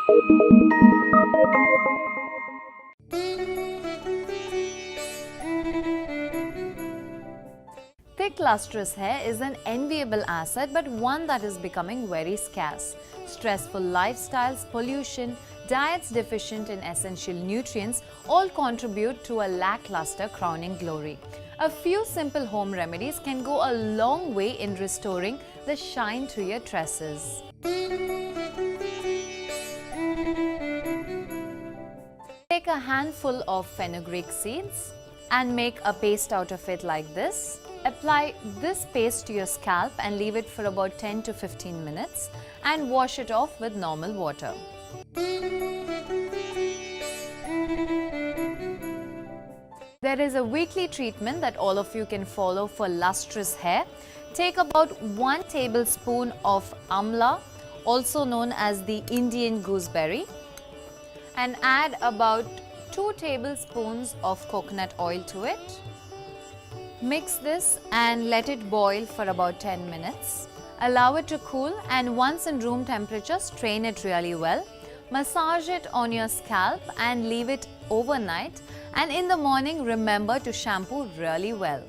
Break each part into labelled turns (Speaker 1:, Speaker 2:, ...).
Speaker 1: Thick lustrous hair is an enviable asset, but one that is becoming very scarce. Stressful lifestyles, pollution, diets deficient in essential nutrients all contribute to a lackluster crowning glory. A few simple home remedies can go a long way in restoring the shine to your tresses. Take a handful of fenugreek seeds and make a paste out of it like this. Apply this paste to your scalp and leave it for about 10 to 15 minutes and wash it off with normal water. There is a weekly treatment that all of you can follow for lustrous hair. Take about 1 tablespoon of amla, also known as the Indian gooseberry, and add about 2 tablespoons of coconut oil to it. Mix this and let it boil for about 10 minutes. Allow it to cool, and once in room temperature, strain it really well. Massage it on your scalp and leave it overnight, and in the morning remember to shampoo really well.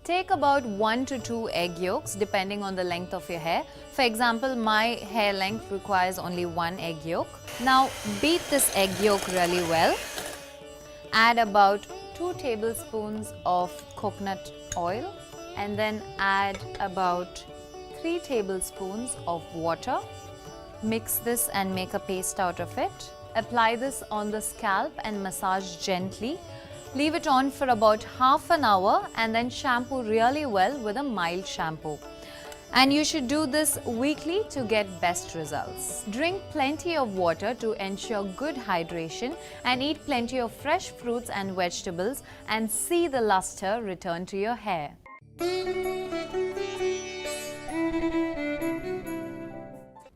Speaker 1: Take about 1 to 2 egg yolks depending on the length of your hair. For example, my hair length requires only 1 egg yolk. Now beat this egg yolk really well. Add about 2 tablespoons of coconut oil and then add about 3 tablespoons of water. Mix this and make a paste out of it. Apply this on the scalp and massage gently. Leave it on for about half an hour and then shampoo really well with a mild shampoo. And you should do this weekly to get best results. Drink plenty of water to ensure good hydration and eat plenty of fresh fruits and vegetables and see the luster return to your hair.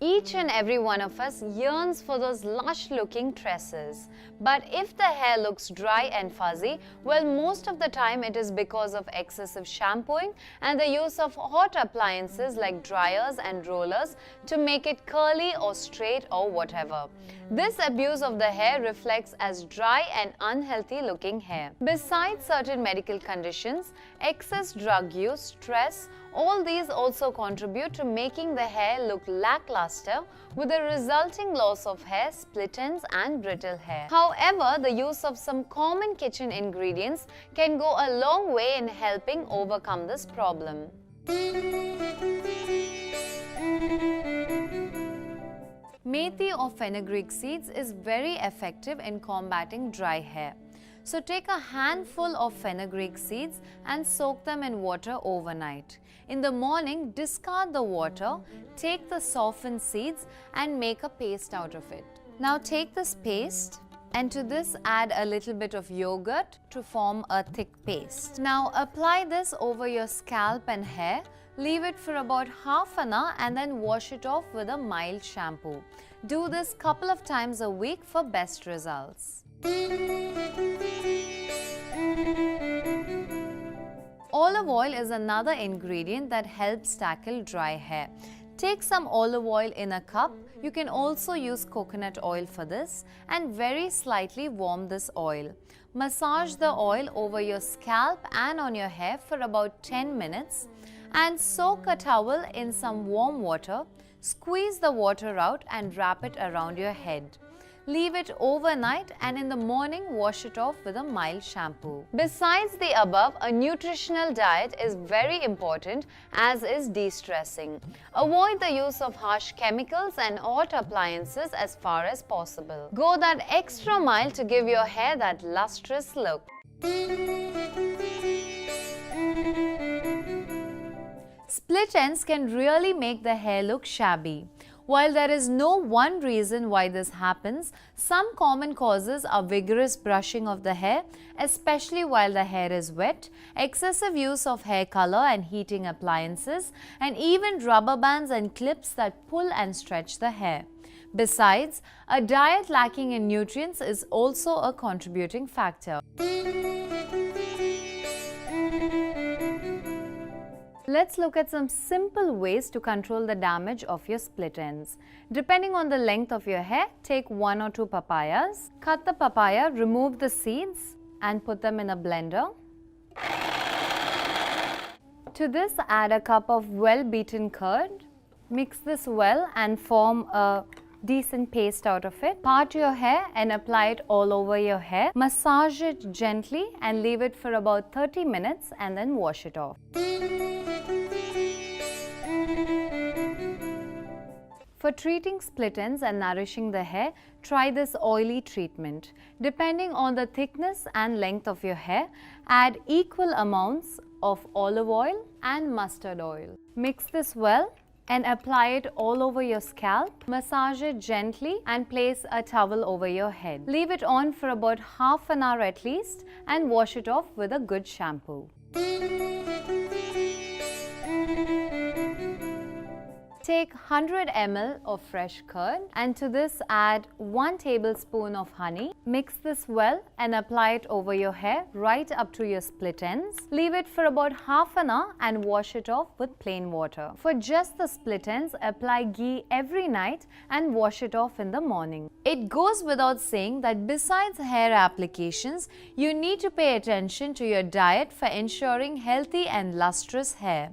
Speaker 1: Each and every one of us yearns for those lush-looking tresses. But if the hair looks dry and fuzzy, well, most of the time it is because of excessive shampooing and the use of hot appliances like dryers and rollers to make it curly or straight or whatever. This abuse of the hair reflects as dry and unhealthy looking hair. Besides certain medical conditions, excess drug use, stress, all these also contribute to making the hair look lackluster with the resulting loss of hair, split ends and brittle hair. However, the use of some common kitchen ingredients can go a long way in helping overcome this problem. Methi or fenugreek seeds is very effective in combating dry hair. So take a handful of fenugreek seeds and soak them in water overnight. In the morning, discard the water, take the softened seeds and make a paste out of it. Now take this paste and to this add a little bit of yogurt to form a thick paste. Now apply this over your scalp and hair. Leave it for about half an hour and then wash it off with a mild shampoo. Do this couple of times a week for best results. Olive oil is another ingredient that helps tackle dry hair. Take some olive oil in a cup. You can also use coconut oil for this and very slightly warm this oil. Massage the oil over your scalp and on your hair for about 10 minutes and soak a towel in some warm water. Squeeze the water out and wrap it around your head. Leave it overnight and in the morning wash it off with a mild shampoo. Besides the above, a nutritional diet is very important, as is de-stressing. Avoid the use of harsh chemicals and hot appliances as far as possible. Go that extra mile to give your hair that lustrous look. Split ends can really make the hair look shabby. While there is no one reason why this happens, some common causes are vigorous brushing of the hair, especially while the hair is wet, excessive use of hair color and heating appliances, and even rubber bands and clips that pull and stretch the hair. Besides, a diet lacking in nutrients is also a contributing factor. Let's look at some simple ways to control the damage of your split ends. Depending on the length of your hair, take 1 or 2 papayas. Cut the papaya, remove the seeds and put them in a blender. To this, add a cup of well-beaten curd. Mix this well and form a decent paste out of it. Part your hair and apply it all over your hair. Massage it gently and leave it for about 30 minutes and then wash it off. For treating split ends and nourishing the hair, try this oily treatment. Depending on the thickness and length of your hair, add equal amounts of olive oil and mustard oil. Mix this well and apply it all over your scalp. Massage it gently and place a towel over your head. Leave it on for about half an hour at least and wash it off with a good shampoo. Take 100 ml of fresh curd and to this add 1 tablespoon of honey. Mix this well and apply it over your hair right up to your split ends. Leave it for about half an hour and wash it off with plain water. For just the split ends, apply ghee every night and wash it off in the morning. It goes without saying that besides hair applications, you need to pay attention to your diet for ensuring healthy and lustrous hair.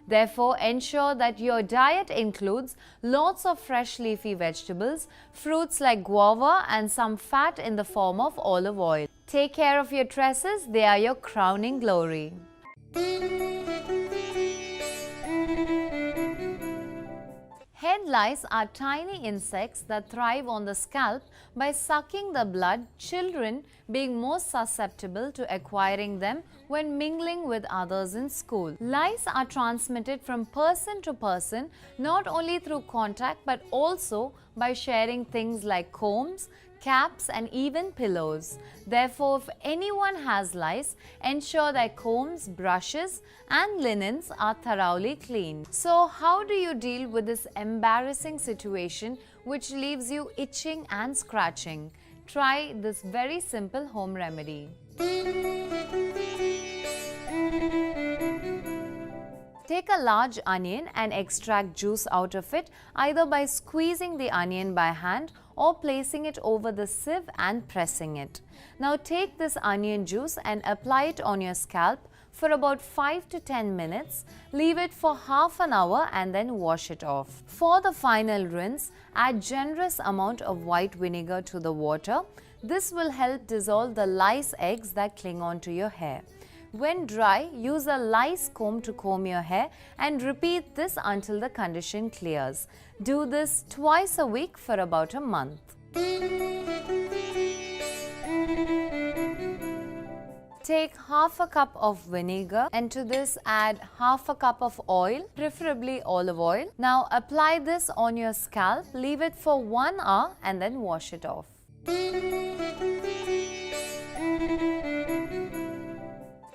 Speaker 1: Therefore, ensure that your diet includes lots of fresh leafy vegetables, fruits like guava and some fat in the form of olive oil. Take care of your tresses, they are your crowning glory. Head lice are tiny insects that thrive on the scalp by sucking the blood, children being most susceptible to acquiring them when mingling with others in school. Lice are transmitted from person to person not only through contact but also by sharing things like combs, caps and even pillows. Therefore, if anyone has lice, ensure that combs, brushes and linens are thoroughly cleaned. So how do you deal with this embarrassing situation which leaves you itching and scratching? Try this very simple home remedy. Take a large onion and extract juice out of it either by squeezing the onion by hand or placing it over the sieve and pressing it. Now take this onion juice and apply it on your scalp for about 5 to 10 minutes. Leave it for half an hour and then wash it off. For the final rinse, add generous amount of white vinegar to the water. This will help dissolve the lice eggs that cling onto your hair. When dry, use a lice comb to comb your hair and repeat this until the condition clears. Do this twice a week for about a month. Take half a cup of vinegar and to this add half a cup of oil, preferably olive oil. Now apply this on your scalp, leave it for 1 hour and then wash it off.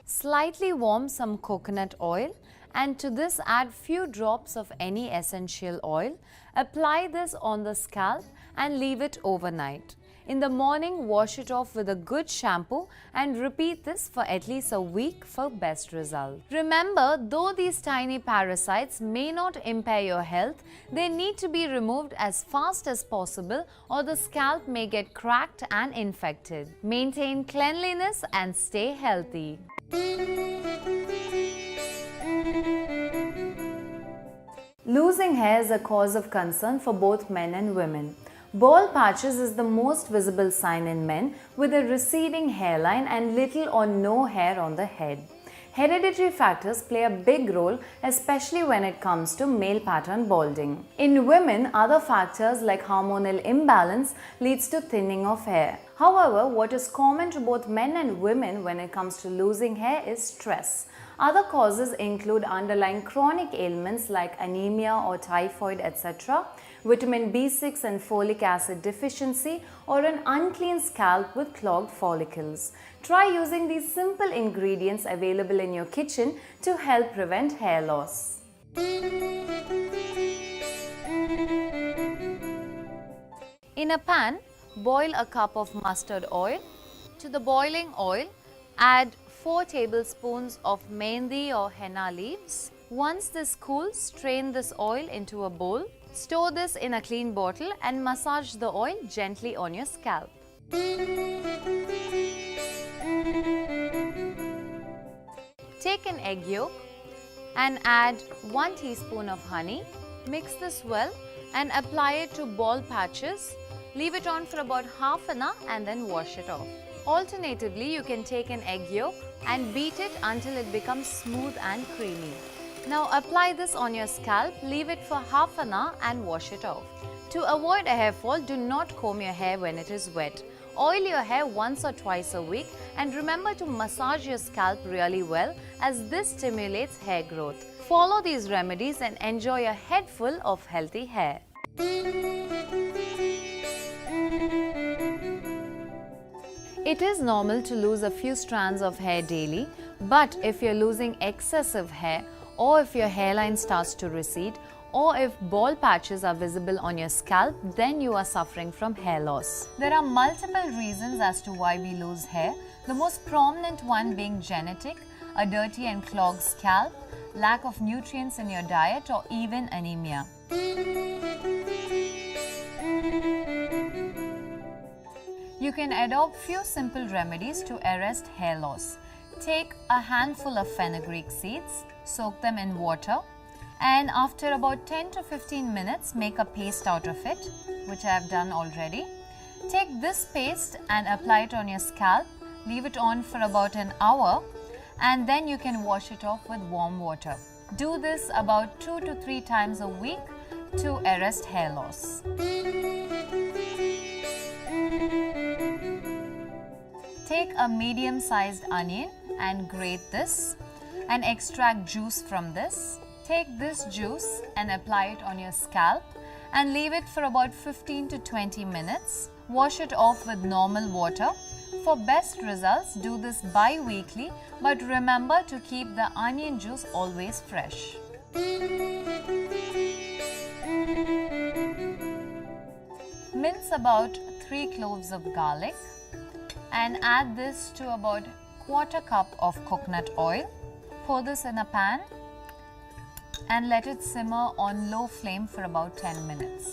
Speaker 1: Slightly warm some coconut oil and to this add few drops of any essential oil. Apply this on the scalp and leave it overnight. In the morning, wash it off with a good shampoo and repeat this for at least a week for best result. Remember, though these tiny parasites may not impair your health, they need to be removed as fast as possible or the scalp may get cracked and infected. Maintain cleanliness and stay healthy. Losing hair is a cause of concern for both men and women. Bald patches is the most visible sign in men with a receding hairline and little or no hair on the head. Hereditary factors play a big role, especially when it comes to male pattern balding. In women, other factors like hormonal imbalance leads to thinning of hair. However, what is common to both men and women when it comes to losing hair is stress. Other causes include underlying chronic ailments like anemia or typhoid, etc., vitamin B6 and folic acid deficiency, or an unclean scalp with clogged follicles. Try using these simple ingredients available in your kitchen to help prevent hair loss. In a pan, boil a cup of mustard oil. To the boiling oil, add 4 tablespoons of mehendi or henna leaves. Once this cools, strain this oil into a bowl. Store this in a clean bottle and massage the oil gently on your scalp. Take an egg yolk and add 1 teaspoon of honey. Mix this well and apply it to bald patches. Leave it on for about half an hour and then wash it off. Alternatively, you can take an egg yolk and beat it until it becomes smooth and creamy. Now apply this on your scalp, leave it for half an hour and wash it off. To avoid a hair fall, do not comb your hair when it is wet. Oil your hair once or twice a week and remember to massage your scalp really well as this stimulates hair growth. Follow these remedies and enjoy a head full of healthy hair. It is normal to lose a few strands of hair daily, but if you're losing excessive hair, or if your hairline starts to recede, or if bald patches are visible on your scalp, then you are suffering from hair loss. There are multiple reasons as to why we lose hair, the most prominent one being genetic, a dirty and clogged scalp, lack of nutrients in your diet, or even anemia. You can adopt few simple remedies to arrest hair loss. Take a handful of fenugreek seeds, soak them in water, and after about 10 to 15 minutes, make a paste out of it, which I have done already. Take this paste and apply it on your scalp, leave it on for about an hour, and then you can wash it off with warm water. Do this about 2 to 3 times a week to arrest hair loss. Take a medium-sized onion and grate this and extract juice from this. Take this juice and apply it on your scalp and leave it for about 15 to 20 minutes. Wash it off with normal water. For best results, do this bi-weekly, but remember to keep the onion juice always fresh. Mince about 3 cloves of garlic and add this to about 1/4 cup of coconut oil. Pour this in a pan and let it simmer on low flame for about 10 minutes.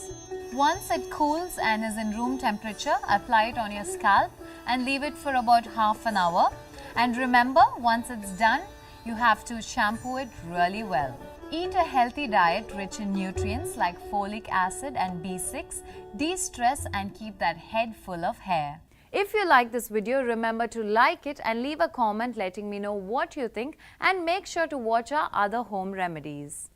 Speaker 1: Once it cools and is in room temperature, apply it on your scalp and leave it for about half an hour. And remember, once it's done, you have to shampoo it really well. Eat a healthy diet rich in nutrients like folic acid and B6. De-stress and keep that head full of hair. If you like this video, remember to like it and leave a comment letting me know what you think, and make sure to watch our other home remedies.